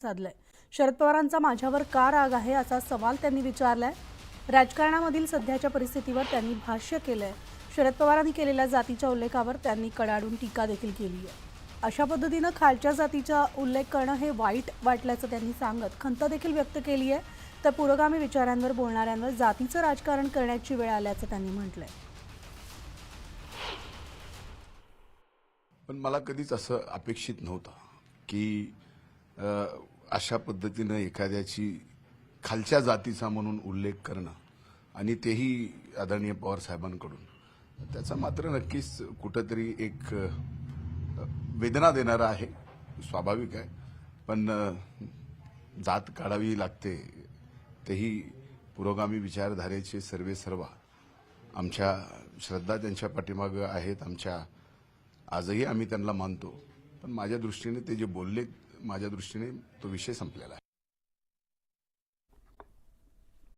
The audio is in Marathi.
साधलंय। शरद पवारांचा माझ्यावर का राग आहे असा सवाल त्यांनी विचारलाय। राजकारणामधील सध्याच्या परिस्थितीवर त्यांनी भाष्य केलंय। शरद पवारांनी केलेल्या जातीच्या उल्लेखावर त्यांनी कडाडून टीका देखील केली आहे। अशा पद्धतीनं खालच्या जातीचा उल्लेख करणं हे वाईट वाटल्याचं त्यांनी सांगत खंत देखील व्यक्त केली आहे। तर पुरोगामी विचारांवर बोलणाऱ्यांवर जातीचं राजकारण करण्याची वेळ आल्याचं त्यांनी म्हटलंय। पण मला कधीच असं अपेक्षित नव्हतं की अशा पद्धतीनं एखाद्याची खालच्या जातीचा म्हणून उल्लेख करणं आणि तेही आदरणीय पवार साहेबांकडून त्याचा मात्र नक्कीच कुठंतरी एक वेदना देणारा आहे। स्वाभाविक आहे, पण जात काढावी लागते तेही पुरोगामी विचारधारेचे सर्वेसर्वा आमच्या श्रद्धा त्यांच्या पाठीमागे आहेत। आजही आम्ही त्यांना मानतो, पण माझ्या दृष्टीने ते जे बोलले, माझ्या दृष्टीने तो विषय संपलेला आहे।